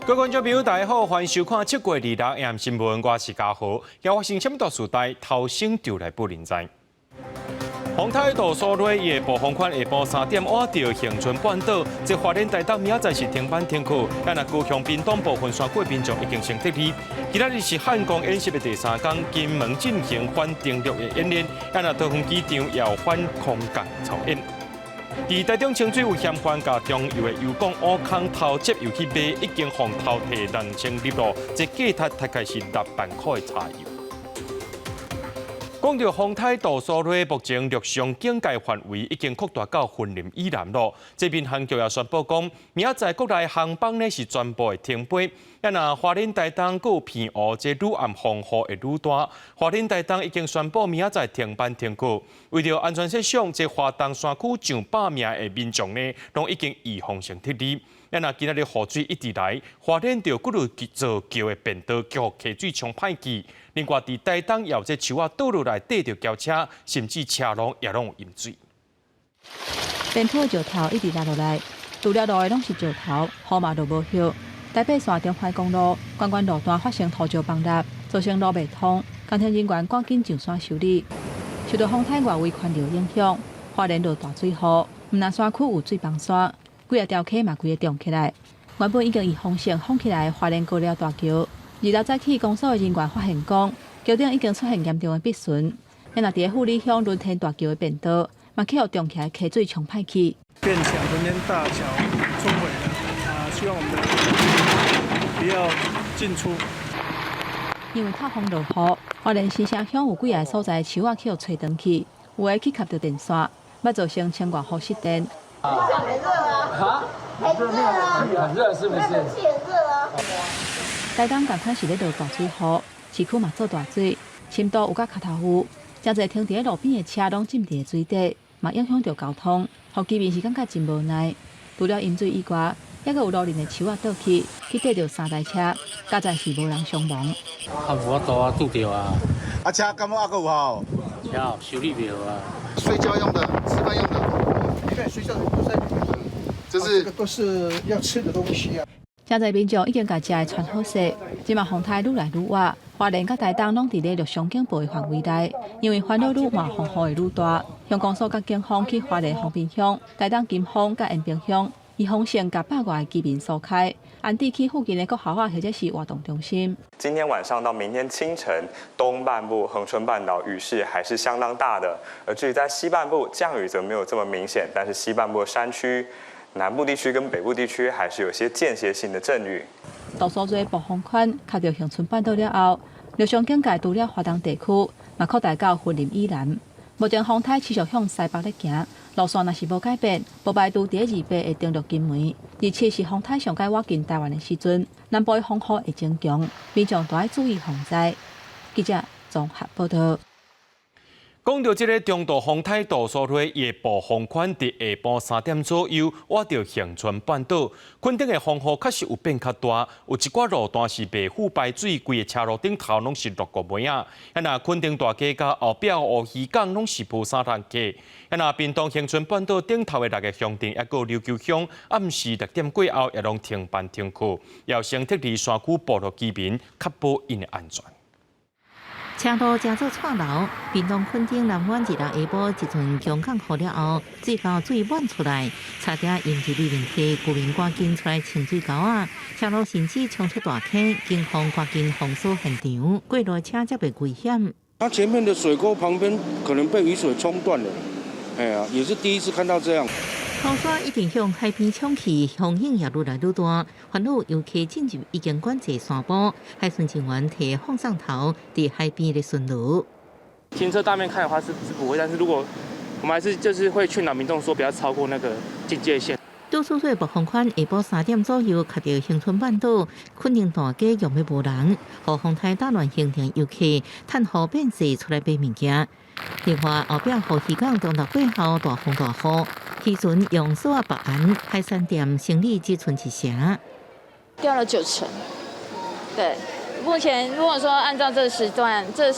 各位观众朋友，大家好，欢迎收看7月26日新闻，我是嘉豪。要发生什么大事代，头先就来不认知。洪台道所内的暴风圈下晡3点挖到恒春半岛，即花莲台东明仔载是停班停课，咱高雄屏东部分山区民众已经先撤离。今仔日是汉光演习的第3天，金门进行反登陆的演练，咱桃园机场也有反空降操演。伫台中清水有嫌犯甲中油的油管乌空偷接油去卖，已经互偷摕2000粒咯，即价值大概是6万块的柴油。讲到风台道所内，目前陆上警戒范围已经扩大到云林以南咯。这边航局也宣布讲，明仔载国内航班呢是全部会停飞。花莲台东有偏乌，这愈暗风雨会愈大。花莲台东已经宣布明仔载停班停课。为了安全设想，这华东山区上百名的民众呢，拢已经预防性撤离。今仔日雨水一直来，花莲着几路造桥的便道桥溪水冲歹去。另外，伫台东也有这树啊倒落来缀着轿车，甚至车龙也拢有淹水。边坡石头一直落落来，除了路的拢是石头，雨嘛就无歇。台北线中环公路关路段发生土石崩塌，造成路袂通，工程人员赶紧上山修理。受到风台外围环流影响，花莲落大水雨，毋但山区有水崩山，几个吊溪嘛规个涨起来。原本已经以风险封起来的花莲高寮大桥，2早起公所的人员发现讲，桥顶已经出现严重的壁损。咱若伫富里乡轮天大桥的便道，嘛去互涨起来溪水冲歹去。变想轮天大桥冲毁了希望我们的不要进出。因为塌风落雨，花莲新城乡有几个所在树啊去互吹断去，有的去卡到电线，要造成1000外户失电。很热啊！很热啊！很热是不是？天气很热啊！台东共款是咧落大水雨，市区嘛做大水，深度有甲脚头乌，真侪停伫路边的车拢浸伫水底，嘛影响到交通，互居民是感觉真无奈。除了淹水以外，还阁有路边的树啊倒去，去缀着3台车，加在是无人伤亡。无法度啊，拄着啊！车敢有有好？车修理袂好啊。睡觉用的，吃饭用的。对，睡觉都在里面。这个都是要吃的东西啊。真侪民众已经甲食的穿好势，即马风台愈来愈晚，花莲甲台东拢伫咧陆上警报的范围内，因为烦恼愈晚，风雨会愈大。乡公所甲警方去花莲丰滨乡、台东金峰甲延平乡，以风险甲100外的居民疏开，安地区附近的各校或者是活动中心。今天晚上到明天清晨，东半部恒春半岛雨势还是相当大的，而至于在西半部降雨则没有这么明显，但是西半部的山区、南部地区跟北部地区还是有些间歇性的阵雨。到所在暴风圈卡到恒春半岛了后，陆上警戒除了华东地区，嘛扩大到云林以南。目前风台持续向西北咧行，路线若是无改变，不排除第28会登陆金门。27是风台上届挖进台湾的时阵，南部的风雨会增强，民众都要注意防灾。记者综合报道。讲到这个中度风台道所内的暴风圈，伫下晡3点左右挖到恒春半岛，昆顶的风雨确实有变较大，有一寡路段是被覆排水，规个车路顶头拢是落过梅啊。昆顶大街甲后壁乌鱼港拢是铺沙滩街。屏东恒春半岛顶头的6个乡镇，还有琉球乡，暗时6点过后也拢停班停课，要先撤离山区部落居民，确保因的安全。车路正做串流，屏东垦丁南湾日落下晡一阵强降雨了后，水沟水漫出来，差点引起水问题，居民赶紧出来清水沟啊！车路甚至冲出大坑，警方赶紧封锁现场，过路车才袂危险。它前面的水沟旁边可能被雨水冲断了，也是第一次看到这样。雨山一定向海边冲去，风影也愈来愈大。烦恼游客进入已经管制山坡，海巡警员提放上头，伫海边的巡逻。停车大面看的话是不会，但是如果我们还是就是会劝导民众说不要超过那个警戒线。多数对暴风圈下晡3点左右，卡到恒春半岛，昆宁大街用要无人，予风台打乱行程游客，趁雨变势出来买物件。另外，后壁雨渔港登陆过后大风大雨，渔船用锁北岸海产店生意只剩一成，掉了90%。对，目前如果说按照这个时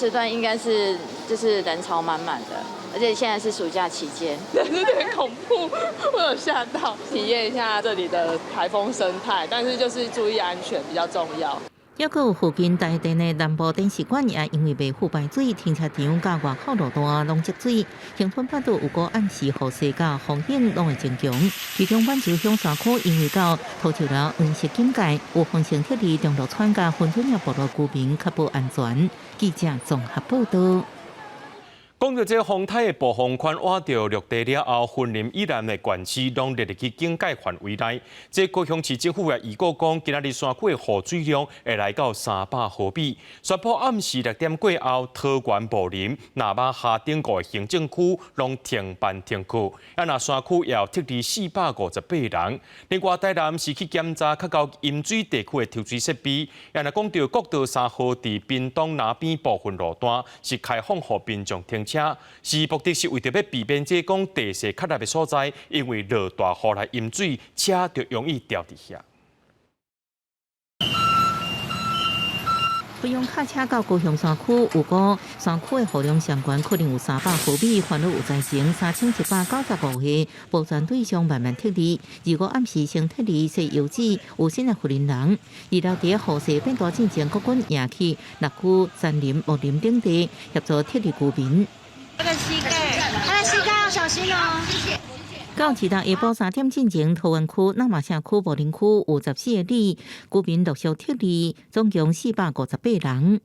段应该是就是人潮满满的。而且现在是暑假期间，有点恐怖，我有吓到。体验一下这里的台风生态，但是就是注意安全比较重要。还有附近大店的南部电视馆也因为未付排水，停车场甲外口路段拢积水。恒春半岛有个暗时雨势甲风险拢会增强。其中板桥乡山区因为到突入了黄色警戒，有风声特地中路川甲分村业部落居民确保安全。记者综合报道。讲到这风台的暴风圈挖到陆地了后，云林以南的县市拢列入去警戒范围内。这高雄市政府也预告讲，今仔日山区的雨水量会来到300毫米。宣布暗时6点过后，桃园、武林、那马下顶5个行政区拢停办停课。那山区也有撤离458人。另外，台南是去检查较到饮水地区的抽水设备。那讲到国道3号伫屏东南边部分路段是开放予民众停车，是目的是为着要避免这讲地势较낮的所在，因为落大雨来淹水，车就容易掉伫遐。费用卡车到高雄山区，有个山区的雨量上悬，可能有300毫米，烦恼有造成3195个保全对象慢慢撤离。如果暗时先撤离，是游子有新的福林人。而了伫雨势变大之前，国军也去六区、山林、木林等地协助撤离居民。他的膝盖要小心哦，谢谢。到其他下晡3点进前，桃园区、那马城区、武林区有14个里，居民陆续撤离，总共458人。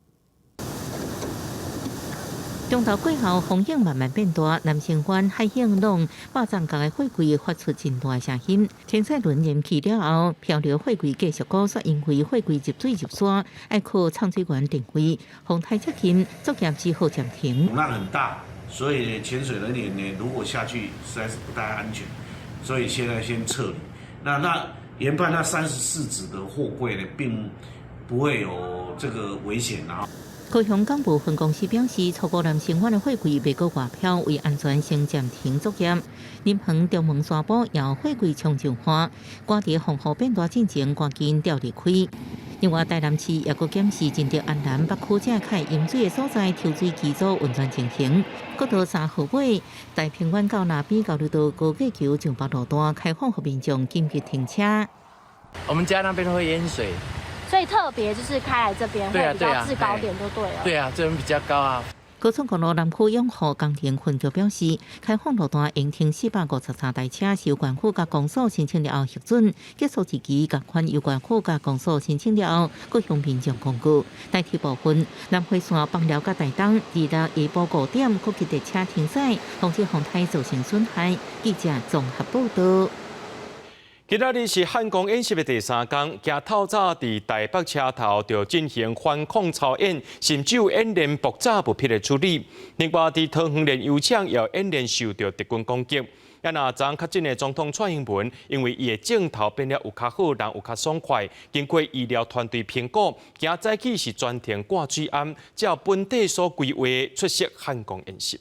中昼过后，风险慢慢变大，南城湾、海兴拢爆炸架的货柜发出真大的声音。清洗轮延期了后，漂流货柜继续高速，因为货柜入水入山，要靠畅水员定位。风台接近，作业只好暂停。风浪很大。所以潜水人员呢，如果下去实在是不太安全，所以现在先撤离。那研判那34只的货柜呢，并不会有这个危险啊。高雄港部分公司表示，初步南城湾的货柜未过外漂，为安全先暂停作业。林鹏中门沙埔也有货柜冲上岸，赶伫风雨变大之前赶紧调离开。另外，台南市也阁检视进入安南北区正开淹水的所在，抽水机组运转进行。国道3号尾，大平湾到那边交流道高架桥上北路段开放给民众紧急停车。我们家那边会淹水，所以特别就是开来这边会比较制高点就对了。对啊，这边比较高啊。高速公路南区永和工田分局表示，开放路段应停453台车，是有关区甲公所申请了后核准，结束日期共款有关区甲公所申请了后，各向民众公告。代替部分南回线邦寮甲台东2日下晡5点，估计列车停驶，防止风台造成损害。记者综合报道。今仔日是汉光演习的第3天，今透早伫台北车头就进行反恐操演，甚至有演练爆炸物品的处理。另外，伫桃园炼油厂也有演练受到敌军攻击。那昨较近的总统蔡英文，因为伊的镜头变了有较好，人有较爽快。经过医疗团队评估，今早起是专程挂水安，照本地所规划出席汉光演习。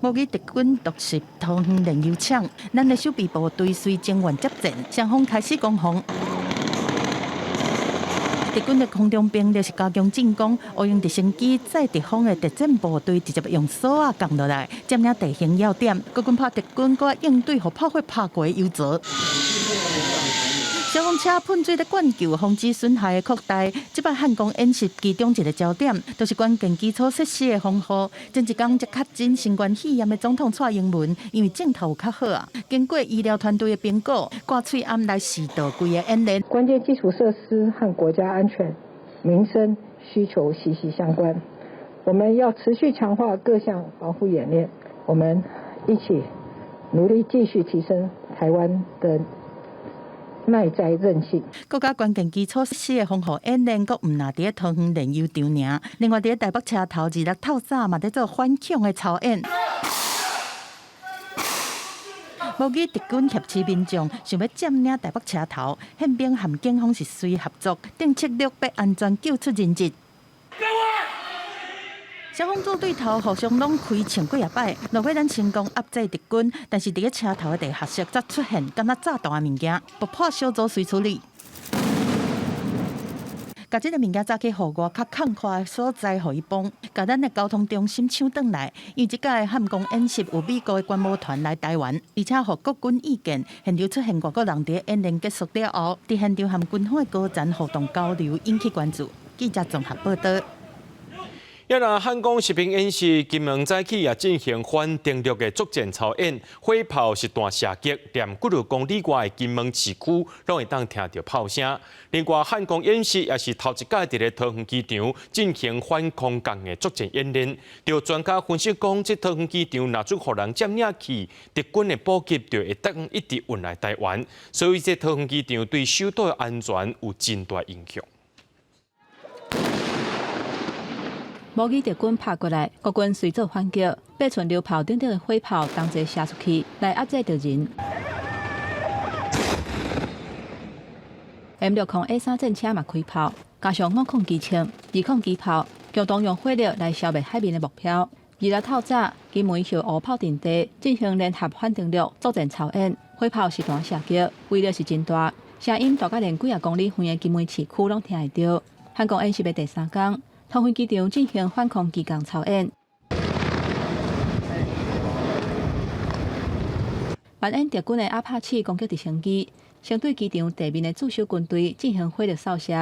模拟敌军突袭桃园炼油厂，咱的守备部队随增援接战，双方开始攻防。敌军的空中兵力是加强进攻，乌用直升机载敌方的敌战部队直接用锁啊降落来，占领地形要点。国军怕敌军搁应对和炮火拍过的油槽。消防车喷水咧灌救，防止损害的扩大。这摆汉光演习其中一个焦点，就是关键基础设施的防护。前一天才确诊新冠肺炎的总统蔡英文，因为镜头有较好啊，经过医疗团队的评估，挂喙安来指导规个演练。关键基础设施和国家安全、民生需求息息相关，我们要持续强化各项防护演练，我们一起努力继续提升台湾的耐灾韧性。国家关键基础设施的防护演练，阁唔拿伫桃园炼油场尔。另外，伫台北车头2日透早嘛，伫做反恐的操演。模拟敌军挟持民众，想要占领台北车头，宪兵和警方是随合作，定策略要安全救出人质。消防组对头互相拢开千几摆，若要咱成功压制敌军，但是伫个车头的地下室则出现敢若炸弹的物件，不破小组随处理。甲这个物件早起互我较空旷的所在，互伊帮，甲咱的交通中心抢转来。因为即届汉光演习有美国的观摩团来台湾，而且互国军意见，现场出现外国人伫演练结束了后，伫现场和军方的高层互动交流，引起关注。记者综合报道。也让汉光实兵演习今晡早起也进行反登陆的作战操演，火炮实弹射击，连几多公里外的金门市区拢会当听到炮声。另外，汉光演习也是头一届伫咧桃园机场进行反空降的作战演练。有专家分析讲，这桃园机场若做互人占领去，敌军的补给就会当一直运来台湾，所以这桃园机场对首都的安全有真大影响。模拟敌军拍过来，国军随做反击，8寸榴炮顶顶的火炮同齐射出去，来压制敌人。M60A3战车嘛开炮，加上5控机枪、2控机炮，共同用火力来消灭海面的目标。2日透早，金门向乌炮阵地进行联合反登陆作战操演，火炮实弹射击，威力是真大，声音大概连几公里远的金门市区拢听会到。汉光演习的第3天。桃园机场进行反空机降操演，反映敌军的阿帕奇攻击直升机，先对机场地面的驻守军队进行火力扫射。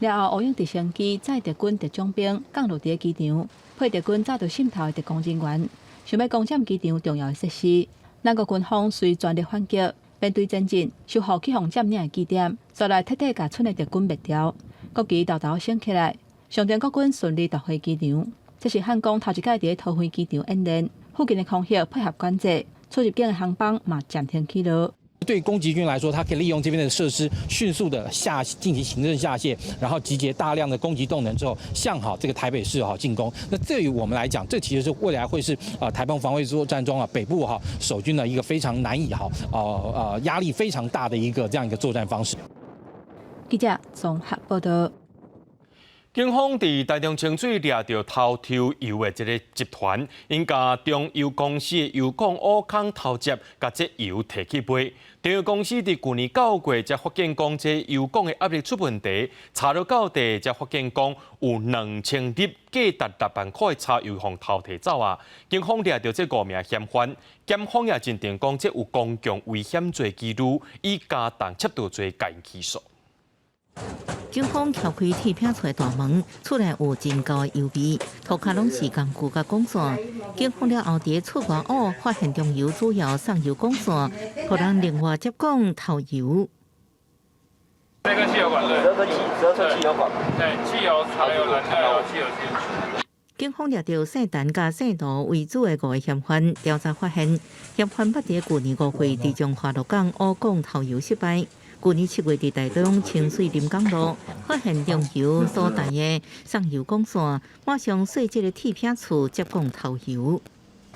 了后，乌鹰直升机载敌军特种兵降落伫机场，配敌军早就渗透的特工人员，想要攻占机场重要的设施。咱国军方随全力反击，面对前进，守护起防占领的基点，再来彻底甲村的敌军灭掉，国旗豆豆升起来。上天国军顺利夺回机场，这是汉光头一届伫桃园机场演练，附近的空隙配合管制，出入境的航班嘛暂停起落。对攻击军来说，它可以利用这边的设施，迅速的进行行政下线，然后集结大量的攻击动能之后，向好这个台北市进攻。那对于我们来讲，这其实是未来会是台澎防卫作战中北部守军的一个非常难以压力非常大的这样一个作战方式。记者综合报道。警方伫台中清水抓到偷抽油的一个集团，因甲中油公司的油管挖坑偷接，甲这油提去卖。中油公司伫去年9月才发现讲这油管的压力出问题，查到到地才发现讲有2000粒价值6万块的柴油互偷摕走啊！警方抓到这5名嫌犯，检方也认定讲这有公共危险罪记录，以加重窃盗罪加以起诉。警方撬开铁片厝的大门，厝内有真高的油味，涂骹拢是工具甲管线。警方了后伫厝外屋发现中油主要送油管线，互人另外接管偷油。这个汽油管对，12车汽油管，对，汽油、柴油、燃料、汽油机。警方抓到姓陈甲姓涂为主的5个嫌犯，调查发现，嫌犯捌伫去年5月伫中华鹿港挖港偷油失败。去年7月，伫台中清水临港路发现中油所带的送油管线，马上碎这个铁片厝接管偷油。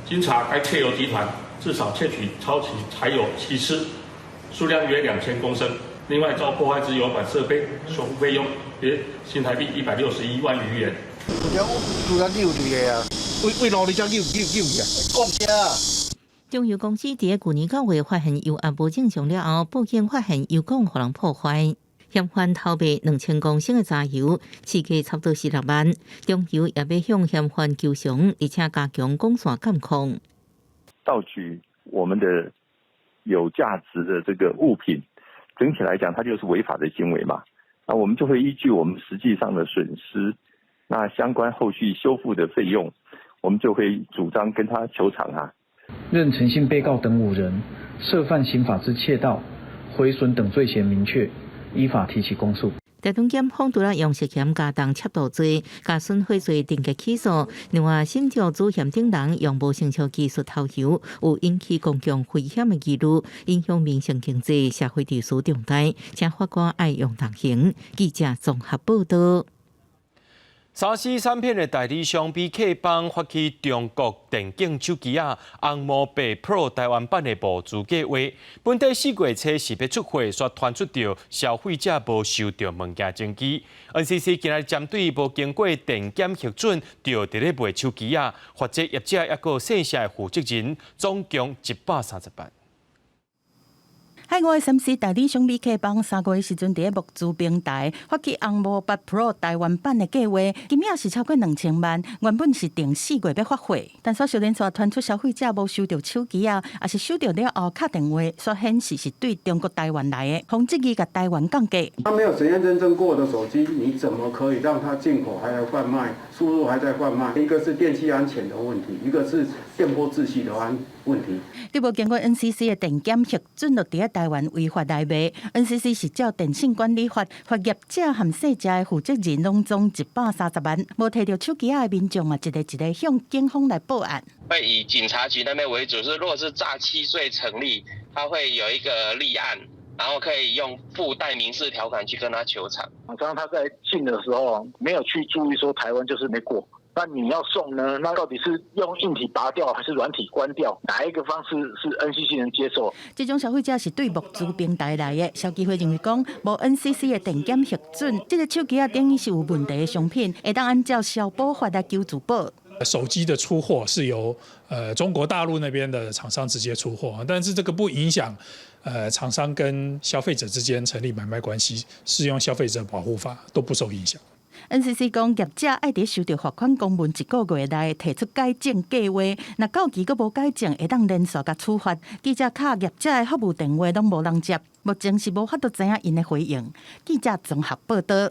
经查，该窃油集团至少窃取超期柴油7次，数量约2000公升。另外，遭破坏之油管设备修复费用约新台币161万余元。为哪里只扭去啊？讲者。中油公司伫去年9月发现油压无正常了后，报警发现油管互人破坏，嫌犯偷卖2000公升的柴油，市价差不多是6万。中油也要向嫌犯求偿，而且加强管线监控。盗取我们的有价值的这个物品，整体来讲，它就是违法的行为嘛。那我们就会依据我们实际上的损失，那相关后续修复的费用，我们就会主张跟他求偿啊。任陈姓被告等5人涉犯刑法之窃盗、毁损等罪嫌明确，依法提起公诉。台中检方除了用涉嫌加重窃盗罪、甲损毁罪定格起诉，另外新竹主嫌等人用无成熟技术偷油，有引起公共危险的记录，影响民生经济、社会秩序重大，请法官爱用重刑。记者综合报道。3C 产品的代理商比克邦发起中国电竞手机红魔8 Pro 台湾版的募资计划，本地4月初是要出货，却传出到消费者无收到物件证据。NCC 今日针对无经过电检核准就伫咧卖手机或者业者抑个线下的负责人，总共130万。海外 SMC 代理商米克邦3月时阵，伫木资平台发起红魔8 Pro 台湾版的计划，金额是超过2000万，原本是定4月要发货，但所小连锁传出消费者无收到手机啊，也是收到了后敲电话，所显示是对中国台湾来的，防质疑甲台湾降价。他没有实验认证过的手机，你怎么可以让它进口还来贩卖，输入还在贩卖？一个是电器安全的问题，一个是电波秩序的问题。对无经过 NCC 的电检核准，就伫台湾违法来卖。NCC 是照电信管理法，罚业者含细者的负责人拢总130万，无摕到手机的民众啊，一个向警方来报案。会以警察局那边为主，是如果是诈欺罪成立，他会有一个立案。然后可以用附带民事条款去跟他求偿。刚刚他在进的时候没有去注意说台湾就是没过，那你要送呢？那到底是用硬体拔掉还是软体关掉？哪一个方式是 NCC 能接受？这种消费者是对木资平台来的，消基会认为讲无 NCC 的电检核准，这个手机啊等于是有问题的商品，会当按照消保法来求自保。手机的出货是由中国大陆那边的厂商直接出货，但是这个不影响厂商跟消费者之间成立买卖关系，适用消费者保护法都不受影响。NCC 讲业者爱伫收到罚款公文1个月内提出改正计划，若到期阁无改正，会当连续甲处罚。记者敲业者的服务电话拢无人接，目前是无法度知影因的回应。记者综合报道。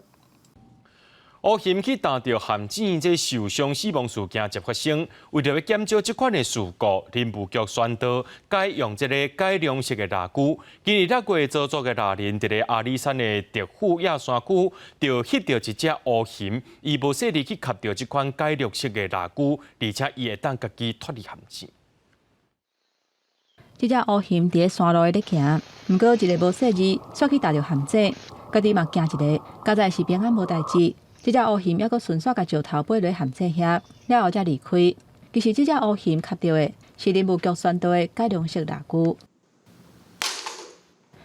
乌鑫去打着陷阱，这受伤死亡事件才发生。为着要减少这款的事故，林务局宣导改用这个改良式的蜡具。今日6月做作的蜡人，伫个阿里山的德富亚山区，就翕到一只乌鑫，伊无细力去吸到这款改良式的蜡具，而且伊会当家己脱离陷阱。这只乌鑫伫个山路咧行，毋过一个无细字，煞去踏着陷阱，家己嘛惊一个，佳在是平安无代志。这只乌鑫还佫顺续甲石头飞落陷阱遐，了后才离开。其实这只乌鑫吸到的是林务局宣导的改良式蜡具。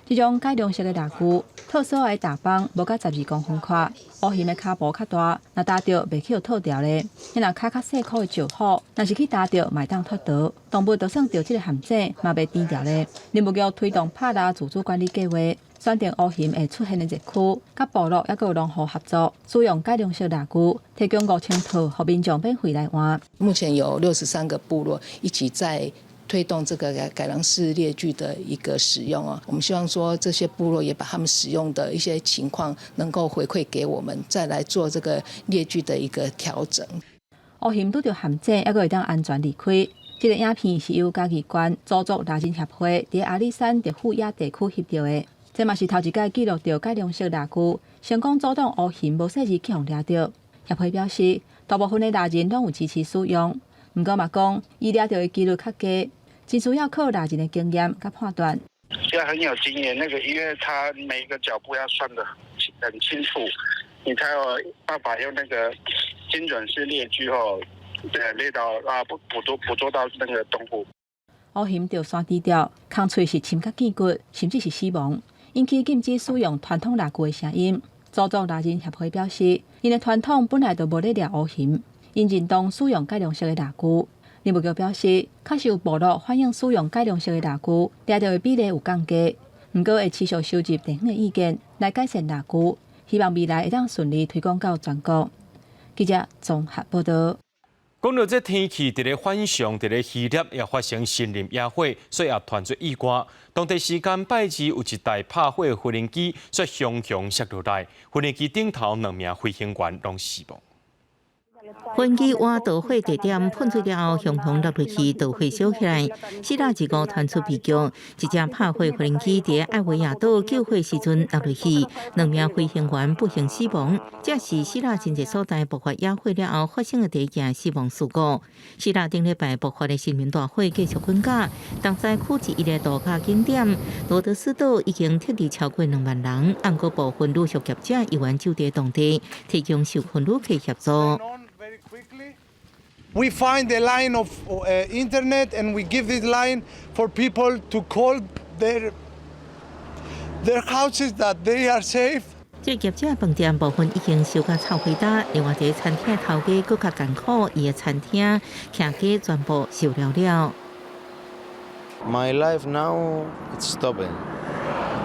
这种改良式的蜡具，套所的大帮无甲12公分宽，乌鑫的骹部较大，若踏着袂去套掉咧。你若骹较细块的石虎，若是去踏着，嘛会当脱逃。动物就算着这个陷阱，嘛袂颠掉咧。林务局推动拍蜡自主管理计划。选定乌鑫会出现的热区，甲部落也有农户合作，使用改良式蜡具，提供5000套，互民众免费来换。目前有63个部落一起在推动这个改良式列具的一个使用哦。我们希望说这些部落也把他们使用的一些情况能够回馈给我们，再来做这个列具的一个调整。乌鑫拄着陷阱，也会当安全离开。这个影片是由嘉义县祖族蜡人协会伫阿里山德富亚地区翕到的。这嘛是头一届记录到改良式蜡具成功阻挡乌鑫无细字去互掠到。协会表示，大部分的蜡人拢有支持使用，不过嘛讲，伊掠到的几率较低，真需要靠蜡人的经验甲判断。现在很有经验，因为他每一个脚步要算得很清楚，你才有办法用精准式列具后，列到捕捉到那个动物。乌鑫着山低调，空喙是深甲见骨，甚至是死亡。引起禁止使用传统蜡具的声音。祖族蜡人协会表示，因的传统本来就无咧掠乌鑫，因认同使用改良式的蜡具。林务局表示，确实有部落反映使用改良式的蜡具，掠到的比例有降低，不过会持续收集地方的意见来改善蜡具，希望未来会当顺利推广到全国。记者综合报道。讲到这天气，伫咧晚上，伫咧希腊也发生森林野火，所以也传出意外。当地时间拜二有一台拍火的无人机，却熊熊摔落来，无人机顶头2名飞行员拢死亡。飞机换导火地点喷出了后，熊熊落落去，导火烧起来。希腊一个传出悲剧，一只拍火无人机伫艾维亚岛救火时阵落落去，2名飞行员不幸死亡。这是希腊真济所在爆发野火了后发生的第一件死亡事故。希腊顶礼拜爆发的森林大火继续滚加，东西区一个度假景点罗德斯岛已经撤离超过2万人，按个部分旅宿业者依然就伫当地提供受困旅客协助。We find a line of internet and we give this line for people to call their houses that they are safe. 这业者饭店部分已经烧甲臭灰搭，另外一个餐厅头家更加艰苦，伊的餐厅客家全部烧了了。My life now it's stopping.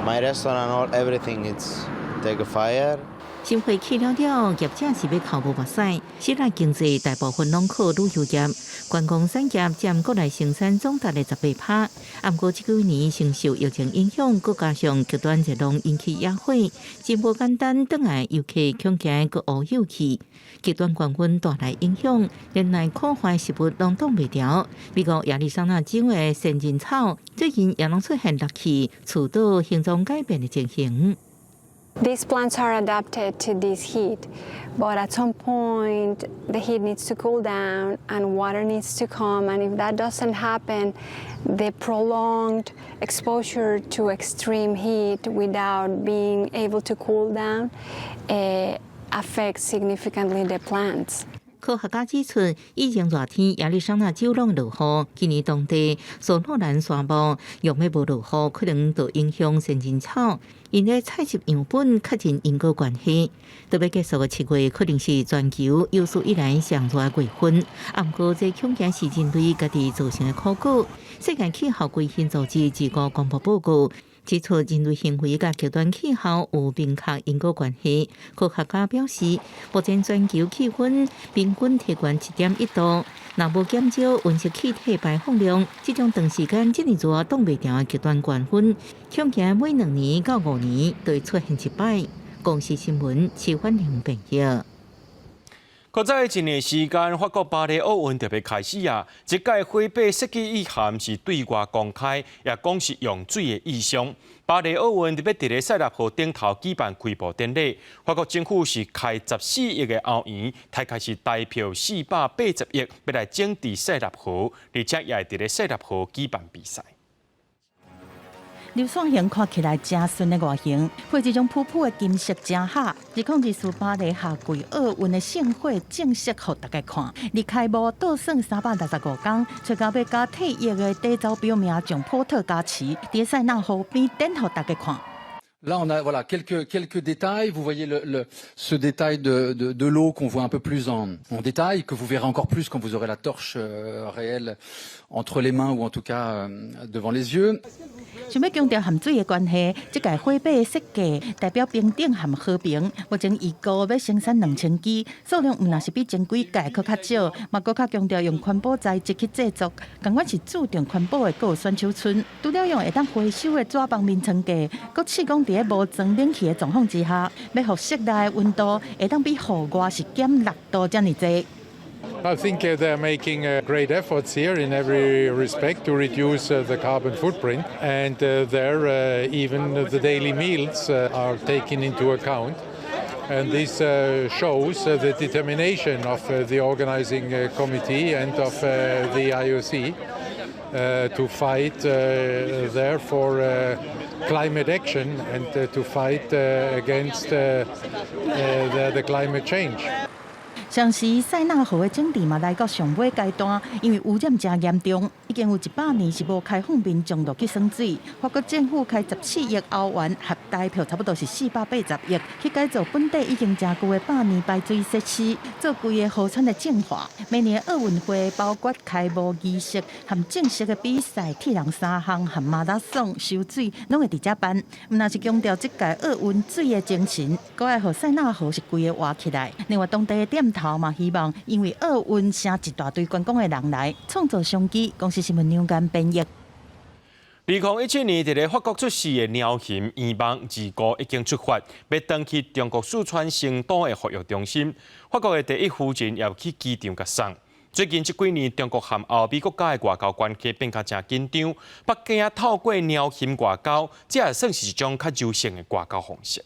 my restaurant, all everything, it's take a fire. 新会起了了，业者是要靠无目屎，市内经济大部分拢靠旅游业，观光产业占国内生产总值的18%。不过，这几年承受疫情影响，再加上极端热浪引起野火，真无简单。转来游客恐惊阁乌有气，极端高温带来影响，连来可坏食物拢挡袂牢。美国亚利桑那州的仙人草最近也拢出现落气、树倒、形状改变的情形。 These plants are adapted to this heat, but at some point the heat needs to cool down and water needs to come, and if that doesn't happen, the prolonged exposure to extreme heat without being able to cool down affects significantly the plants. 科学家指出，以前热天亚利桑那州拢落雨，今年当地索诺兰沙漠若要无落雨，可能就影响仙人草。因的采集样本确真因果关系。特别结束的7月，可能是全球有史以来上热的月份。不过，这恐惊是针对家己造成的苦果。世界气候规划组织自个公布报告。 指出人类行为甲极端气候有明确因果关系。科学家表示，目前全球气温平均提悬1.1度，若无减少温室气体排放量，这种长时间这么热挡袂住的极端高温，恐惊每2年到5年都会出现一摆。公视新闻徐焕玲报道。 搁在一年时间，法国巴黎奥运特别开始啊！这届花摆设计意涵是对外公开，也讲是用水的意象。巴黎奥运特别伫咧塞纳河顶头举办开幕典礼，法国政府是开14亿的欧元，才开始代表480亿，要来整治塞纳河，而且也会伫咧塞纳河举办比赛。 流线型看起来真顺的外形，配一种朴朴的金色真好。2024巴黎夏季奥运的盛会正式给大家看。离开幕倒算365天，找到要加体液的底座表面将波特加持，在塞纳河边展给大家看。 Là, on a voilà quelques détails. Vous voyez ce détail de l'eau qu'on voit un peu plus en détail, que vous verrez encore plus quand vous aurez la torche réelle entre les mains ou en tout cas devant les yeux. 想要强调含水的关系，这届花摆的设计代表平等和和平。目前预估要生产2000支，数量唔那是比前几届搁较少，嘛搁较强调用环保材质去制作。同款是注重环保的，搁有选手村，除了用会当回收的纸棒面层架，搁试讲伫咧无装冷气的状况之下，要互室内的温度会当比户外是减6度这么济。 I think they're making great efforts here in every respect to reduce the carbon footprint, and there even the daily meals are taken into account. And this shows the determination of the organizing committee and of the IOC to fight there for climate action and to fight against the climate change. 上时塞纳河的整治嘛来到上尾阶段，因为污染真严重，已经有100年是无开放民众落去耍水。法国政府开14亿欧元，合代票差不多是480亿，去改造本地已经真久的百年排水设施，做规个河川的净化。每年奥运会包括开幕仪式和正式的比赛、铁人3项和马拉松、收水，拢会伫遮办。那是强调这届奥运水的精神，搁爱互塞纳河是规个活起来。另外，当地的店头嘛希望因为奥运请一大堆观光的人来，创造商机。公司新闻两间编译。2017年伫咧法国出世的鸟禽圆梦2号已经出发，要登去中国四川成都的保育中心。法国的第一夫人也去机场甲送。最近这几年，中国和欧美国家的外交关系变甲真紧张。北京透过鸟禽外交，这也算是一种较柔性的外交方式。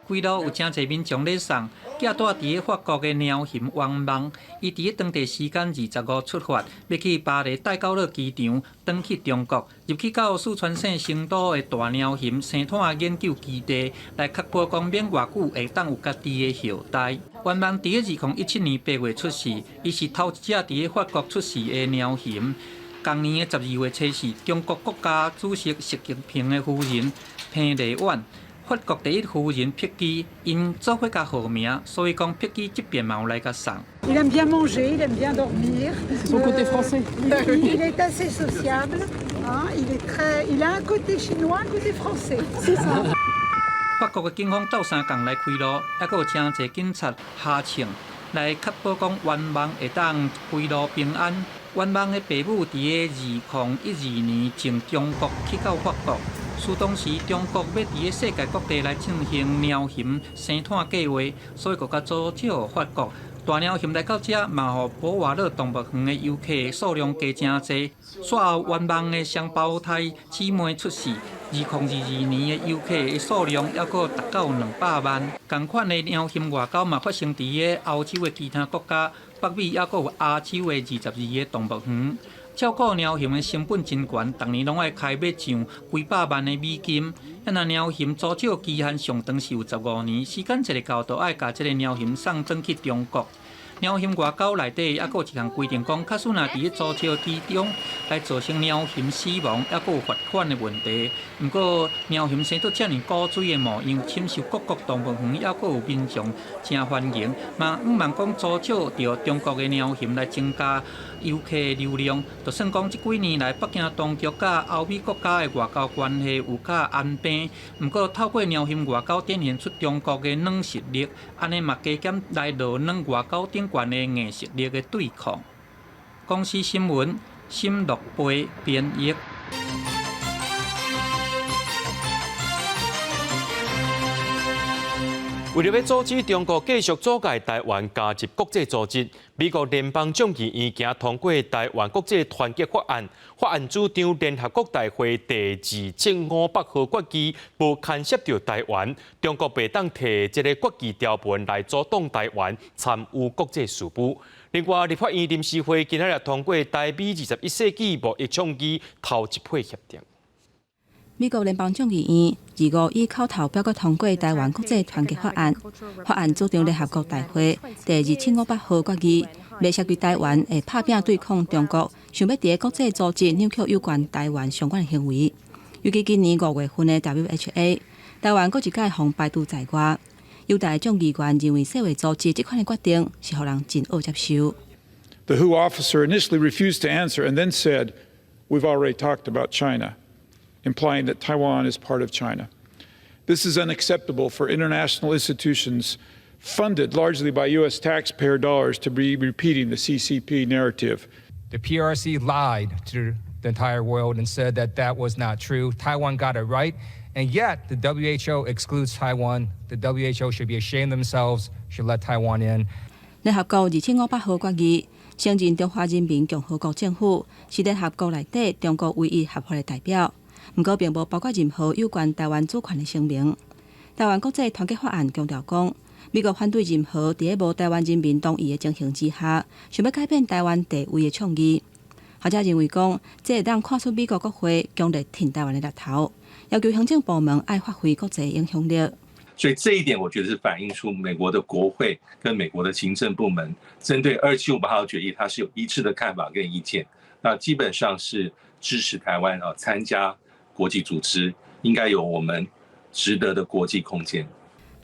几路有真侪民众咧送，寄住伫法国的鸟禽王梦，伊伫当地时间25号出发，要去巴黎戴高乐机场，转去中国，入去到四川省成都的大鸟禽生态研究基地，来确保光免偌久会当有家己的后代。王梦伫2017年8月出世，伊是头一只伫法国出世的鸟禽。同年的12月初4，中国国家主席习近平的夫人彭丽媛法国第一夫人碧基因做伙甲号名，所以讲碧基这边嘛有来甲送。Il aime bien manger, il aime bien dormir. Son côté français. Il est assez sociable. Il a un côté chinois, un côté français. C'est ça. 法国嘅警方斗相共来开路，还佫有真侪警察下场来确保讲冤枉会当开路平安。冤枉嘅爸母伫个2012年从中国去到法国，此当时中国要伫个世界各地来进行鸟禽生产计划，所以佫甲阻止法国。大鸟禽来到这，嘛，互保华乐动物园的游客数量加真侪。随后，冤枉的双胞胎姊妹出世。2022年的游客的数量还佫达到200万。同款的鸟禽外交嘛发生伫个欧洲的其他国家，北美还佫有亚洲的22个动物园。照顾鸟禽的成本真悬，逐年拢爱开要上几百万的美金。那鸟禽租借期限上长是有15年，时间一个到就爱甲这个鸟禽送转去中国。鸟禽外交内底还佫有一项规定，讲假使若伫租借期中来造成鸟禽死亡，还佫有罚款的问题。毋过鸟禽生出遮尔古锥的模样，深受各国动物园还佫有民众真欢迎，嘛毋茫讲租借着中国的鸟禽来增加游客的流量。就算讲这几年来北京当局甲欧美国家的外交关系有较安平，毋过透过鸟禽外交展现出中国的软实力，安尼嘛加减来落软外交顶悬的硬实力的对抗。公司新闻，沈乐培编译。为了要阻止中国继续阻碍台湾加入国际组织，美国联邦众议院已通过《台湾国际团结法案》。法案主张联合国大会第275号决议不干涉到台湾，中国袂当摕这个决议条文来阻挡台湾参与国际事务。另外，立法院临时会今日通过台美21世纪贸易倡议头一批协定。美国联邦众议院25以口头表决通过《台湾国际团结法案》。法案主张联合国大会第275号决议，未涉及台湾会拍拼对抗中国，想要伫国际组织扭曲有关台湾相关行为。尤其今年5月份的 WHA， 台湾搁一届互排除在外。犹大众议员认为世卫组织这款的决定是互人真恶接受。The WHO officer initially refused to answer and then said, "We've already talked about China," implying that Taiwan is part of China. This is unacceptable for international institutions funded largely by U.S. taxpayer dollars to be repeating the CCP narrative. The PRC lied to the entire world and said that that was not true. Taiwan got it right, and yet the WHO excludes Taiwan. The WHO should be ashamed of themselves, should let Taiwan in. 联合国2500号决议承认中华人民共和国政府是联合国内底中国唯一合法的代表。不过，并无包括任何有关台湾主权的声明。台湾国际团结法案强调讲，美国反对任何伫个无台湾人民同意的情形之下，想要改变台湾地位的倡议。学者认为讲，这会当看出美国国会强烈挺台湾的立头，要求行政部门爱发挥国际影响力。所以这一点，我觉得是反映出美国的国会跟美国的行政部门针对275号决议，它是有一致的看法跟意见。那基本上是支持台湾参加国际组织，应该有我们值得的国际空间。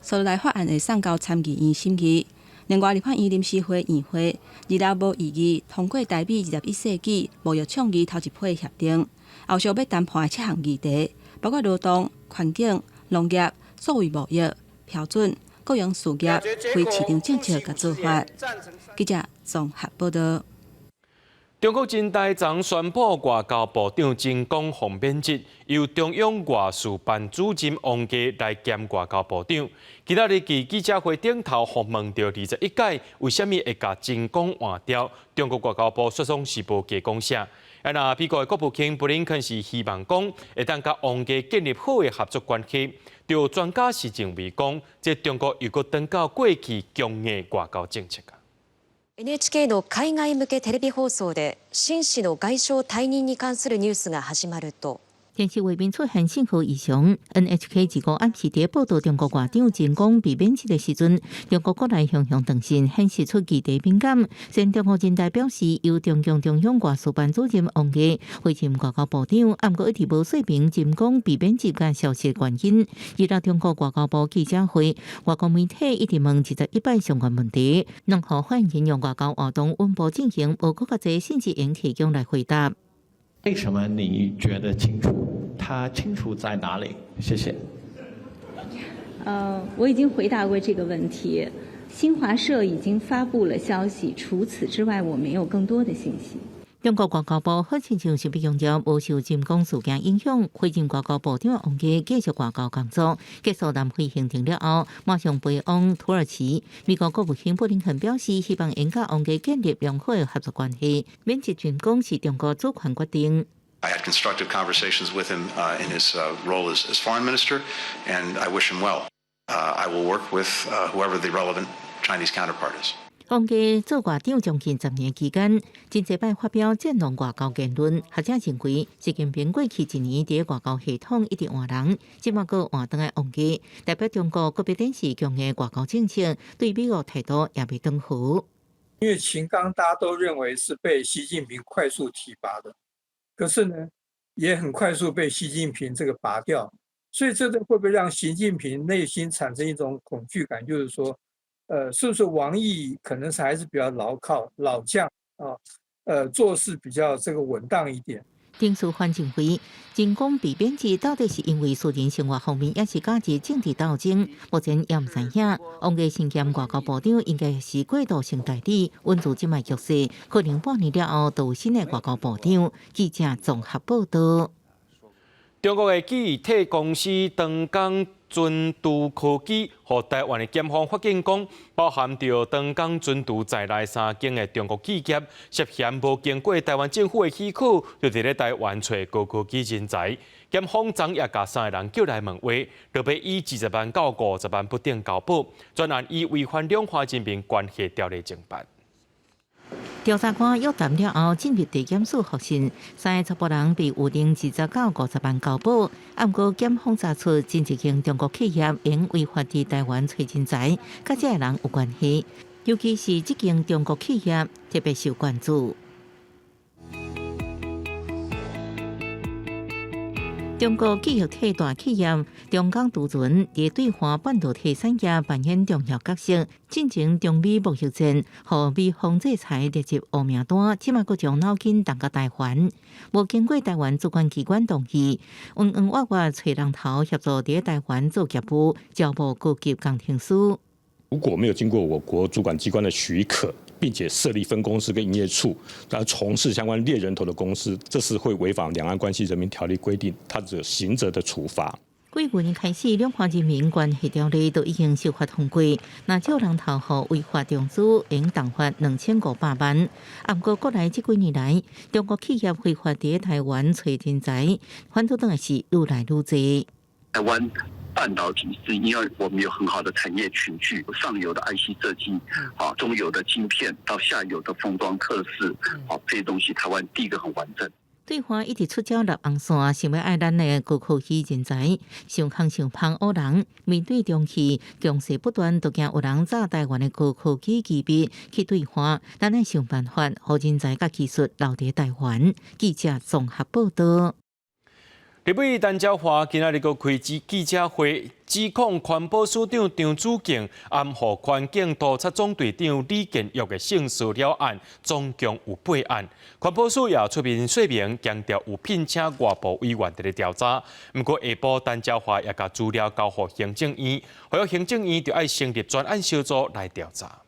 所来法案会送到参议院审议。另外，立法院临时会议会2无异议通过台美21世纪贸易倡议头一批协定，后续要谈判的7项议题，包括劳动、环境、农业、数位贸易、标准、各样事业、非市场政策及做法。记者综合报道。中国人大昨宣布，外交部长曾光宏免职，由中央外事办主任王毅来兼外交部长。今仔日伫记者会顶头，互问到21届为虾米会甲曾光换掉？中国外交部说总是无加讲啥。那美国的国务卿布林肯是希望讲会当甲王毅建立好的合作关系。就专家是认为讲，这中国又搁回到过去强硬外交政策。NHK の海外向けテレビ放送で秦氏の外相退任に関するニュースが始まると。电视画面出现信号异常 ，NHK 自个暗时伫报道中国外长进攻被免职的时阵，中国国内雄雄长信显示出极大敏感。前中国人大表示，由中共中央外事办主任王毅会见外交部长，不过一直无说明进攻被免职甲消息的原因。而到中国外交部记者会，外国媒体一直问21摆相关问题，任何反应用外交活动稳步进行，无更加侪信息源提供来回答。为什么你觉得清楚？他清楚在哪里？谢谢。我已经回答过这个问题。新华社已经发布了消息，除此之外，我没有更多的信息。中国外交部好亲像是被强调无受进攻事件影响，会见外交部长王毅继续外交工作。结束南非行程了后，马上飞往土耳其。美国国务卿布林肯表示，希望应甲王毅建立良好的合作关系。免职进攻是中国主权决定。I had constructive conversations with him in his role as foreign minister, and I wish him well. I will work with whoever the relevant Chinese counterpart is. 王毅做外长将近10年期间，真侪摆发表战狼外交言论，学者认为，习近平过去1年伫外交系统一直换人，即马个换倒来王毅，代表中国个别电视强的外交政策，对美国态度也未登符。因为秦刚大家都认为是被习近平快速提拔的，可是呢，也很快速被习近平这个拔掉，所以这个会不会让习近平内心产生一种恐惧感？就是说。是不是王毅可能是还是比较老将啊？做事比较这个稳当一点。丁书环认为，进攻被免职到底是因为私人生活方面，也是加入政治斗争，目前也唔知影。王毅身兼外交部长，应该是过渡性代理，稳住即卖局势，可能半年了后就有新的外交部长。记者综合报道。中国的记忆体公司长江军都科技和台湾的检方发现讲，包含着长江军都在内3间的中国企业涉嫌无经过台湾政府的许可，就伫咧台湾找高科技人才。检方昨也甲3个人叫来问话，就要以20万到50万不等交保，专案以违反两岸人民关系条例侦办。调查官约谈了后，进入地检署复讯，3个查甫人被预定20到50万交保。不过检方查出，真一间中国企业因违法伫台湾找人才，甲这个人有关系。尤其是这间中国企业特别受关注。中国记忆体大企业中江独存伫对华半导体产业扮演重要角色，进行中美贸易战，和美方制裁列入黑名单，即马阁将脑筋动到台湾，无经过台湾主管机关同意，冤冤枉枉找人头协助伫台湾做业务，交无高级工程师。如果没有经过我国主管机关的许可，并且设立分公司跟营业处，然后从事相关猎人头的公司，这是会违反《两岸关系人民条例》规定，它有刑责的处罚。几去年开始，两岸人民关系条例都已经修法通过，那借人头和违法中资应重罚2500万。不过，国内这几年来，中国企业非法伫台湾找人才，反倒当然是愈来愈多。台湾半导体是因为我们有很好的产业群聚，上游的 IC 设计，中游的晶片到下游的封装测试，这些东西台湾第一个很完整。对方一直出招立红线，想要爱咱的高科技人才，上空上芳乌人。面对中企强势不断，都惊有人炸台湾的高科技基地去对华，咱要想办法，让人才甲技术留伫台湾。记者综合报道。立委陈椒华今仔日个开记者会，指控环保署长张子敬暗予环境督察总队长李建玉的性私了案，总共有8案。环保署也出面说明，强调有聘请外部委员伫咧调查。不过下晡陈椒华也甲资料交予行政院，还有行政院就要成立专案小组来调查。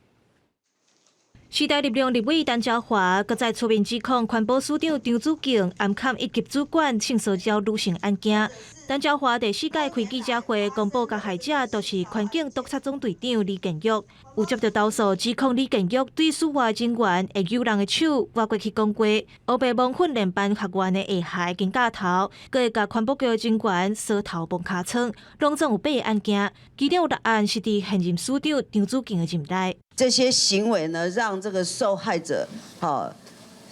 时代力量立委陈椒华，搁再出面指控环保署长张子敬暗砍一级主管性骚扰女性案件。陈椒华第4届开记者会，公布加害者都是环境督察总队长李建玉。有接到投诉，指控李建玉对署外人员会揪人的手，我过去讲过，黑白蒙训练班学员的下海跟架头，搁会甲环保局人员扫头摸尻川，拢总有8个案件，其中有6案是伫现任署长张子敬的任内。这些行为呢，让这个受害者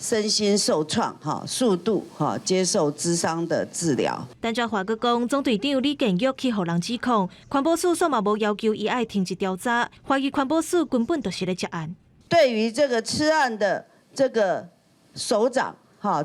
身心受创速度接受諮商的治療。陈昭华閣講，總隊長李建玉去互人指控，環保署說嘛無要求伊愛停止調查，懷疑環保署根本就是咧接案。對於這個吃案的這個首長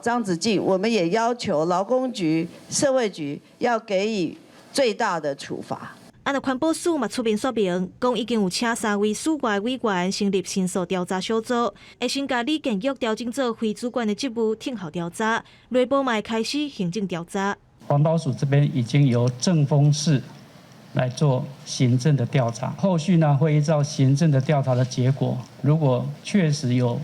張子靜，我們也要求勞工局、社會局要給予最大的處罰。按照環保署嘛出面說明，講已經有請3位署外委員成立申訴調查小組，會先甲李建玉調整做非主管的職務，聽候調查，內部嘛開始行政調查。環保署這邊已經由政風室來做行政的調查，後續呢會依照行政的調查的結果，如果確實有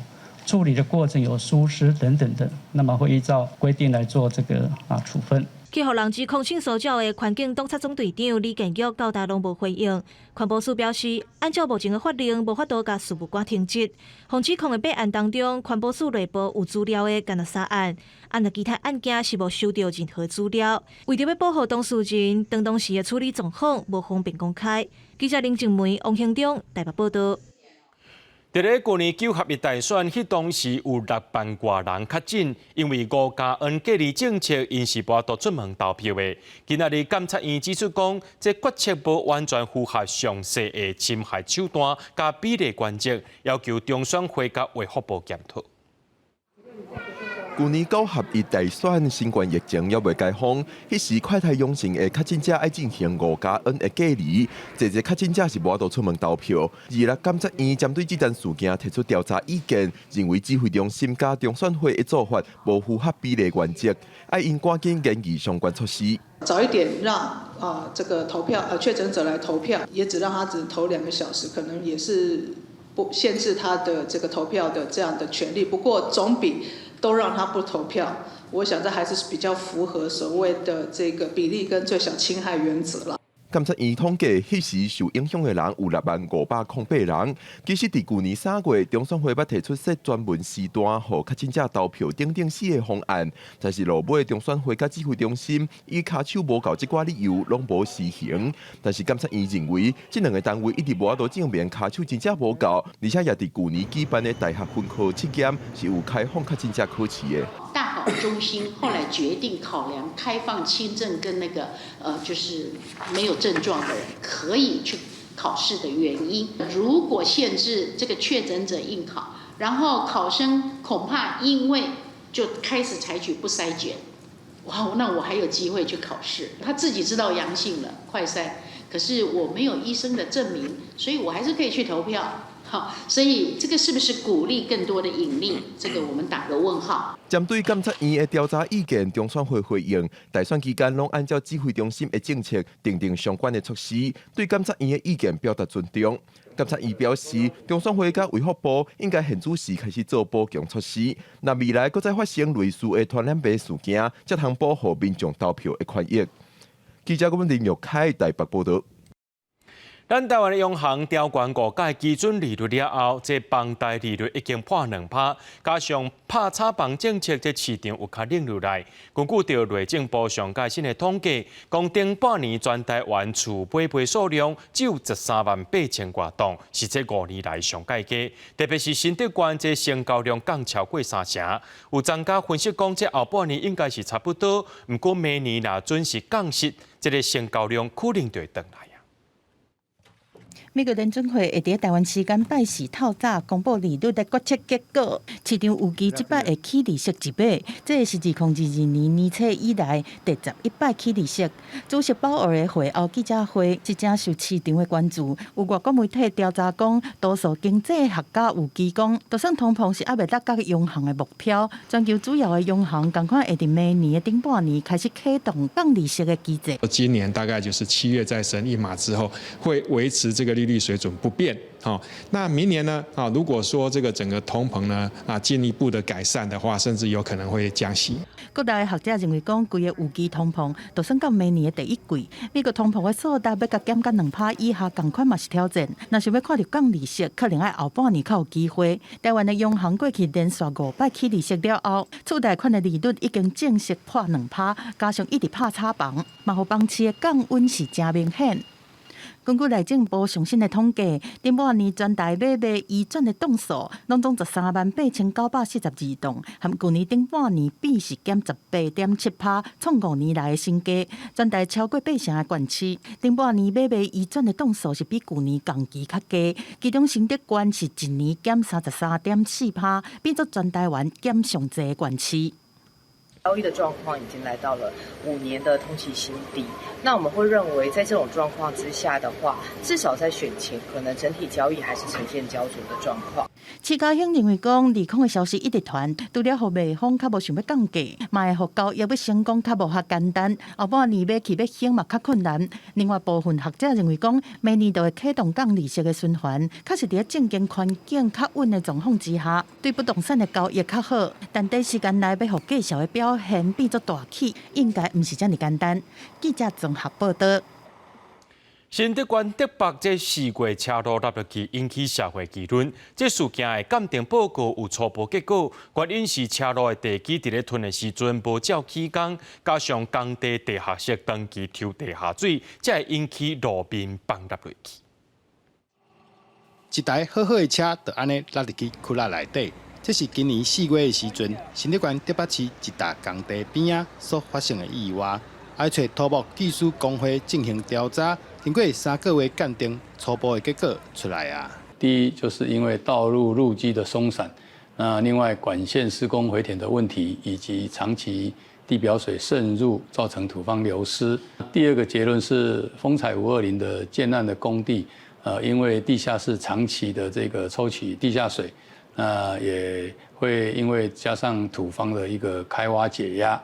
處理的過程有疏失等等的，那麼會依照規定來做這個處分。去互人指控性騷擾的環境督察總隊長李建玉到大攏無回應。環保署表示，按照目前的法令，無法度甲事務官停職。互指控的8案當中，環保署內部有資料的干那3案，按照其他案件是無收到任何資料。為着要保護當事人，當時的處理狀況無方便公開。記者林靜梅、王慶忠台北報道。在咧去年9合1大選，迄當時有6萬多人確診，因為5+N隔離政策，因是無法度出門投票的。今仔日監察院指出講，這決策無完全符合詳細的侵害手段加比例原則，要求中選會甲衛福部檢討。去年9合1大選，新冠疫情還未解封，迄時快態陽性的確診者要進行5+N的隔離，這確診者是無法度出門投票。26監察院針對這單事件提出調查意見，認為指揮中心加中選會的做法無符合比例原則，要因趕緊研議相關措施。早一點讓這個投票確診者來投票，也只讓他只投2個小時，可能也是不限制他的這個投票的這樣的權利。不過總比都讓他不投票，我想這還是比較符合所謂的這個比例跟最小侵害原則啦。監察院統計，迄時受影響的人有6萬508人。其實，在去年3月，中選會捌提出設專門時段，予確診者投票等4個方案，但是落尾中選會甲指揮中心以骹手無夠這掛理由，攏無實行。但是監察院認為，這2個單位一直無法度證明骹手真正無夠，而且也在去年舉辦的大學分科測驗是有開放確診者考試的。大考中心後來決定考量開放輕症跟那個就是沒有症狀的人可以去考試的原因。如果限制這個確診者應考，然後考生恐怕因為就開始採取不篩檢，哇，那我還有機會去考試。他自己知道陽性了，快篩，可是我沒有醫生的證明，所以我還是可以去投票。好，所以這個是不是鼓勵更多的引力？這個我們打個問號。針對監察院的調查意見，中選會回應，大選期間攏按照指揮中心的政策訂相關的措施，對監察院的意見表達尊重。監察院表示，中選會甲衛福部應該現主時開始做保強措施，那未來閣再發生類似的傳染病事件，才通保護民眾投票的權益。記者林玉凱台北報道。咱台灣的央行調懸5屆基準利率了後，這房貸利率已經破2%，加上拍炒房政策，這市場有較冷落來。根據着內政部上屆新的統計，講頂半年全台灣厝買賣數量只有138000多棟，是這5年來上界低。特別是新竹縣這成交量更超過3成。有專家分析講，這後半年應該是差不多，不過明年若準時降息，這個成交量可能就會回來。美國聯準會會在台灣時間拜四透早公布利率的決策結果，市場預期這擺會起利息1碼，這是2022年年初以來第11擺起利息。主席鮑爾的會後記者會，這正受市場的關注。有外國媒體調查講，多數經濟學家預計講，就算通膨是還未達到央行的目標，全球主要的央行趕快會在明年的頂半年開始啟動降利息的機制。今年大概就是7月再升1碼之後，會維持這個利率水準不變。好，那明年呢？啊，如果說這個整個通膨呢進一步的改善的話，甚至有可能會降息。各大學者認為講，規個預期通膨，就算到明年的第一季，美國通膨的速度要甲減到2%以下，同款嘛是挑戰。若想要看到降利息，可能要後半年才有機會。台灣的央行過去連續5擺起利息了後，厝貸款的利率已經正式破2%，加上一直拍炒房，嘛互房市的降溫是真明顯。根据内政部最新的统计，顶半年全台买卖移转的栋数，拢总138942栋，和去年顶半年比是减18.7%，创5年来的新高。全台超过8成的县市，顶半年买卖移转的栋数是比去年同期较低，其中新竹县是一年减33.4%，变作全台湾减上侪的县市。交易的状况已经来到了5年的同期新低。那我们会认为，在这种状况之下的话，至少在选前，可能整体交易还是呈现焦灼的状况。市高兴认为讲，利空的消息一直传，除了互卖方较无想要降价，嘛会互交易要成功较无遐简单。后半年要升嘛较困难。另外部分学者认为讲，明年就会启动降利息的循环，确实伫政经环境较稳的状况之下，对不动产的交易较好。但短时间内要互介绍的表现变作大起，应该唔是这么简单。记者综合报道。新竹县竹北这4月车路落入去，引起社会议论。这事件的鉴定报告有初步结果，原因是车路的地基伫咧吞的时阵无照起工，加上工地地下室长期抽地下水，才会引起路面崩落落去。一台好好的车就安尼落入去窟窿内底。这是今年4月的时阵，新竹县竹北市一大工地边仔所发生的意外。爱找土木技术工会进行调查，经过3个月鉴定，初步的结果出来啊。第一，就是因为道路路基的松散，那另外管线施工回填的问题，以及长期地表水渗入造成土方流失。第二个结论是，风采520的建案的工地，因为地下室长期的这个抽取地下水，也会因为加上土方的一个开挖解压。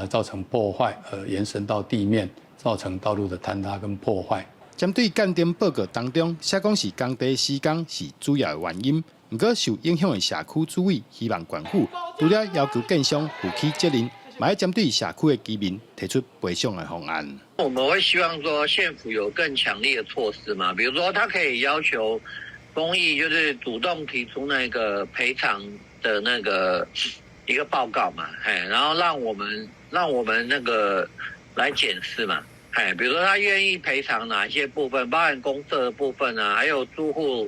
造成破坏，延伸到地面，造成道路的坍塌跟破坏。针对鉴定报告当中，写讲是工地施工是主要的原因，不过受影响的社区主委希望县府除了要求建商负起责任，也要针对社区的居民提出赔偿的方案。我们会希望说县府有更强力的措施嘛，比如说他可以要求公益就是主动提出那个赔偿的那个。一个报告嘛，然后让我们那个来检视嘛，比如说他愿意赔偿哪些部分，包含公社的部分啊，还有住户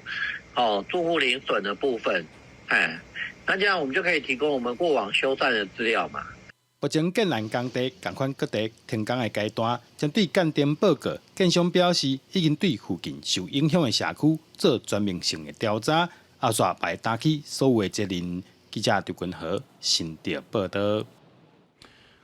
零损的部分，那这样我们就可以提供我们过往修缮的资料嘛。目前建案工地同款各地停工的阶段，针对鉴定报告，建商表示已经对附近受影响的社区做全面性的调查，后续会担起所有的责任。记者刘君和新竹报道。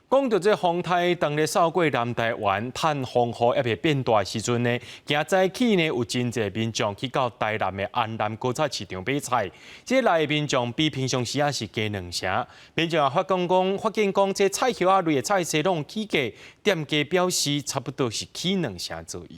讲到这风台当咧扫过南台湾，趁风雨还未变大时阵呢，今早起呢有真侪民众去到台南的安南果菜市场买菜，这内民众比平常时也是加2成。民众也发现讲这菜叶啊类的菜色拢起价，店家表示差不多是起2成左右。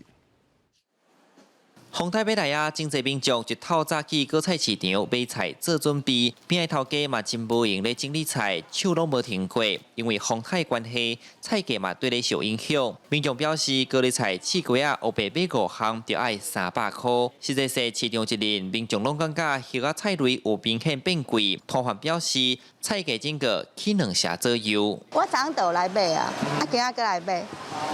风台买来啊，真侪民众一透早去果菜市场买菜做准备，边个头家嘛真无闲咧整理菜，手拢无停过。因为风台关系，菜价嘛对咧受影响。民众表示，果粒菜四季啊，黑白买5项就要300块。实际说市场一年，民众拢感觉叶啊菜类有明显变贵。摊贩表示，菜价整个起2成左右。我早上来买啊，今仔过来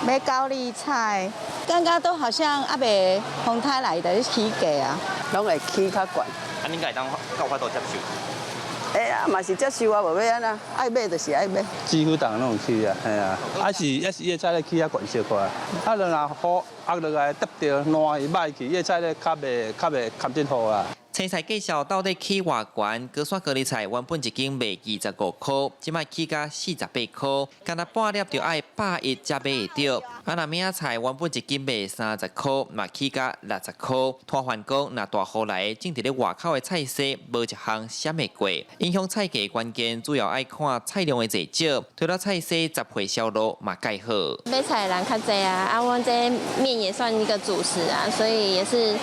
买高丽菜，刚刚都好像未风台来的起价啊，拢会起较悬。恁家当够法度接受？嘛是接受啊，无要安那，爱买就是爱买。几乎当拢有起啊，系啊，也是叶菜咧起较悬小块，若好落来得着烂伊歹去，叶菜咧较袂堪真好啊。青菜介绍到底起偌悬，果山高丽菜原本一斤卖25块，即卖起价48块，干那半粒就要110才买会到。若明仔菜原本一斤卖30块，嘛起价60块。摊贩讲，若大雨来，种伫咧外口的菜色，无一项闪袂过。影响菜价关键主要爱看菜量的多少，除了菜色十回销路嘛介好。买菜的人较多啊，我们这面也算一个主食啊，所以也是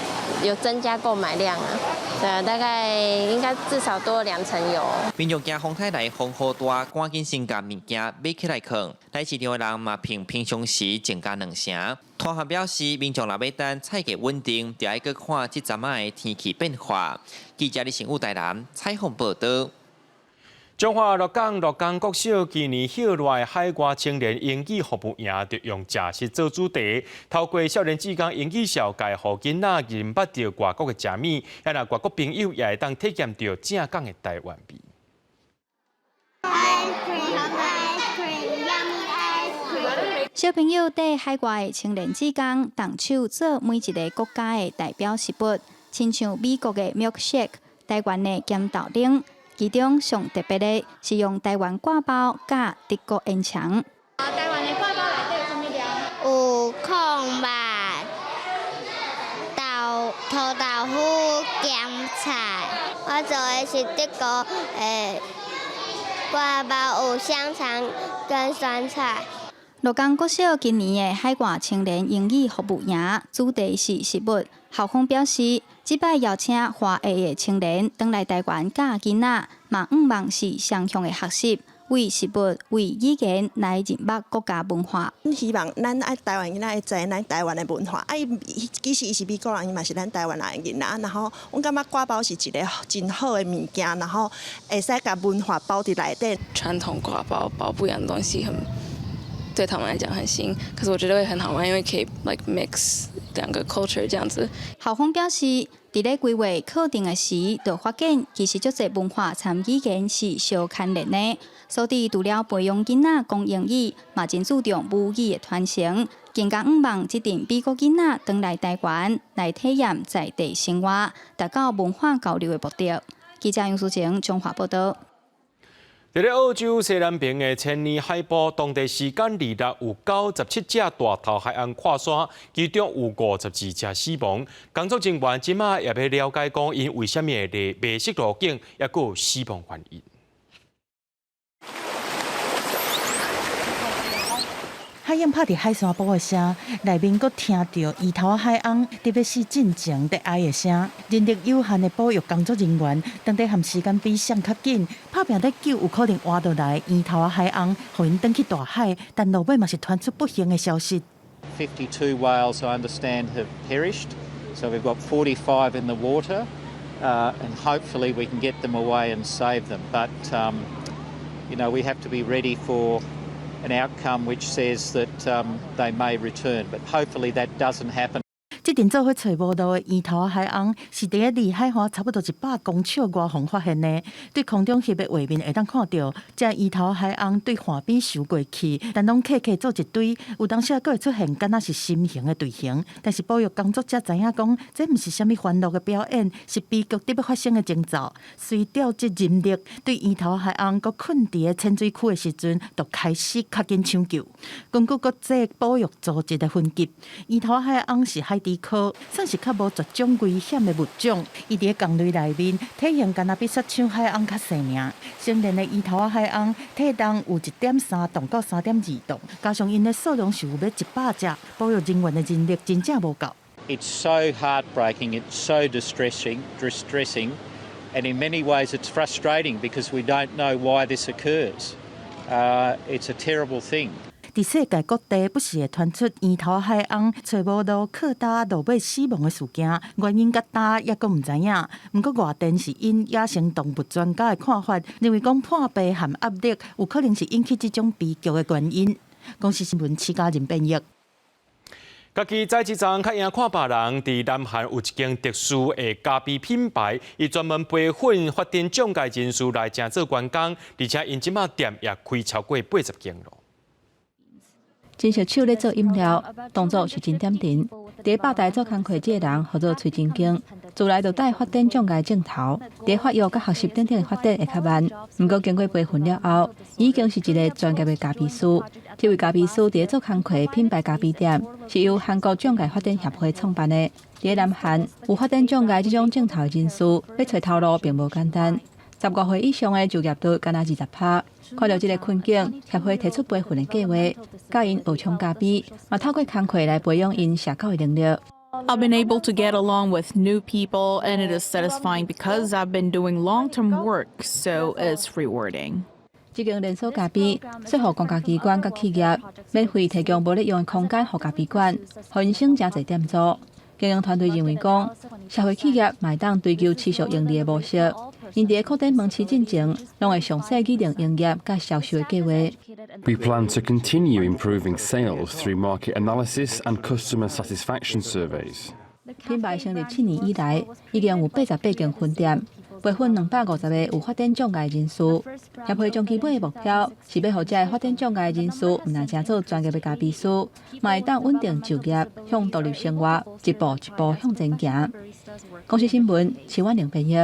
有增加购买量啊。对啊，大概应该至少多2成有。民众惊风台来风雨大，赶紧先甲物件买起来放。来市场的人嘛，平常时增加2成。摊贩表示，民众若要等菜价稳定，就要去看这阵仔的天气变化。记者李成武台南采访报道。中华鹿港国小今年校内海外青年英语服务营，就用食食做主题，透过少年志工英语校界，互囡仔认捌到外国的食物，也让外国朋友也会当体验到正港的台湾味。小朋友在海外的青年志工动手做每一个国家的代表食物，亲像美国的 milkshake、台湾的咸豆奶。其中上特别的是用台湾挂包加德国烟肠。台湾的挂包内底有啥物料？有空吧、土豆腐、咸菜。我做的是德国的挂包，有香肠跟酸菜。鹿港国小今年的海外青年英语服务营主题是食物，校方表示，这摆邀请华裔的青年返来台湾教囡仔，嘛毋望是双向的学习，为食物、为语言来认捌国家文化。希望咱爱台湾囡仔会知咱台湾的文化。其实伊是美国人，伊嘛是咱台湾人的囡仔。然后我感觉挂包是一个真好的物件，然后会使甲文化包伫内底。传统挂包包不一样的东西对他们来讲很新，可是我觉得会很好玩，因为可以 mix 两个 culture 这样子。校方表示，伫咧规划课程的时，就发现其实足侪文化参语言是相牵连的，所以除了培养囡仔讲英语，嘛真注重母语的传承，更加毋望即阵美国囡仔返来台湾来体验在地生活，达到文化交流的目的。记者杨淑晴中华报道。在咧澳洲西南边的千年海堡，当地时间2日有97只大头海岸跨山，其中有52只死亡。工作人员即马也要了解讲，因为什么会迷失路径，也有死亡原因。海燕拍伫海山堡的声，内面阁听到鱼头海翁，特别是进前在哀的声。人力有限的保育工作人员，当地含时间比上较紧，拍拼在救有可能活倒来鱼头海翁，互因转去大海，但路尾嘛是传出不幸的消息。52 whales, I understand, have perished. So we've got 45 in the water, and hopefully we can get them away and save them. But we have to be ready for an outcome which says that they may return, but hopefully that doesn't happen. 这阵做伙找无路的鱼头海翁，是伫离海岸差不多100公尺外方发现的。对空中翕的画面会当看到，这鱼头海翁对岸边游过去，但拢客做一堆，有当时还会出现敢若是心形的队形。但是保育工作者知影讲，这毋是啥物欢乐的表演，是悲剧特别发生的征兆。随着这人力对鱼头海翁搁困伫个浅水区的时阵，就开始较紧抢救。根据国际保育组织的分析，鱼头海翁是海底科，算是较无绝种危险的物种。伊伫个港类内面，体型敢若比雪场海翁较细尔。成年的鱼头海翁体重有1.3吨到3.2吨，加上因的数量是有要100只，保育人员的人力真正无够。It's so heartbreaking, it's so distressing, and in many ways it's frustrating because we don't know why this occurs. It's a terrible thing. 伫世界各地不时会传出鱼头海翁找无路靠搭落尾死亡的事件，原因甲答也阁毋知影。毋过外电是因野生动物专家的看法，认为讲破病含压力有可能是引起这种悲剧的原因。公司新闻齐家人编译。家己在一站较赢看别人，伫南韩有一间特殊的咖啡品牌，伊专门培训发展障碍人士来正做员工，而且因即马店也开超过80间咯。真熟手咧做饮料，动作是真点甜。伫吧台做工课，这个人叫做崔真经，自来就带发展障碍证头，伫发育甲学习等等的发展会较慢。不过经过培训了后，已经是一个专业的咖啡师。这位咖啡师伫做工课品牌咖啡店，是由韩国障碍发展协会创办的。伫南韩有发展障碍这种证头的人士，要找头路并无简单。15岁以上的就业率敢若20%。看到这个困境，协会提出培训的计划，教因学冲咖啡，嘛透过工课来培养因社交的能力。I've been able to get along with new people, and it is satisfying because I've been doing long-term work, so it's rewarding. 这间连锁咖啡适合公家机关甲企业，免费提供无利用的空间予咖啡馆，互因省真侪店租。经营团队认为讲，社会企业嘛会当追求持续盈利的模式。因伫扩展门市进前，拢会详细议定营业甲销售的计划。 We plan to continue improving sales through market analysis and customer satisfaction surveys. 品牌成立7年以来，已经有88间分店，培训250个有发展障碍人士。协会将基本的目标是要让这发展障碍人士唔但成做专业的咖啡师，嘛会当稳定就业，向独立生活一步一步向前行。公视新闻，徐婉玲编译。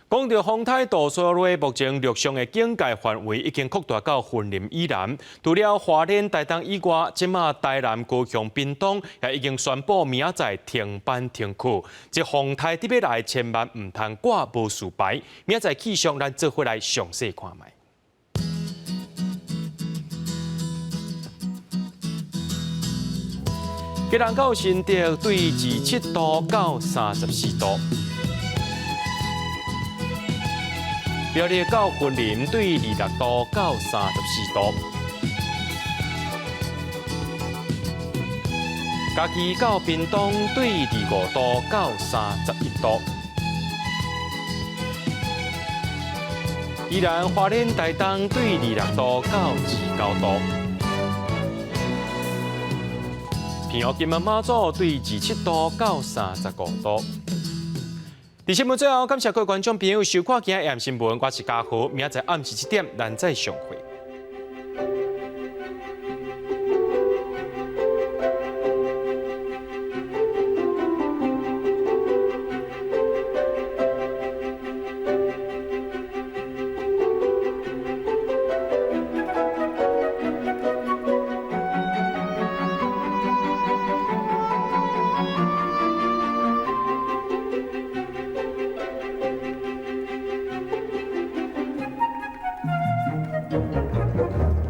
讲到风台杜苏芮，目前陆上的警戒范围已经扩大到云林以南。除了花莲、台东以外，即马台南、高雄、屏东也已经宣布明仔载停班停课。即风台伫要来，千万唔通挂无事牌。明仔载气象，咱做伙来详细看卖。吉兰到新竹对27度到34度。 苗栗到云林对26度到34度，嘉义到屏东对25度到31度，宜兰花莲台东对26度到29度，平湖金门马祖对27度到35度。 伫新闻最后，感谢各位观众朋友收看今日AM新闻，我是嘉豪，明仔载暗时7点，咱再相会。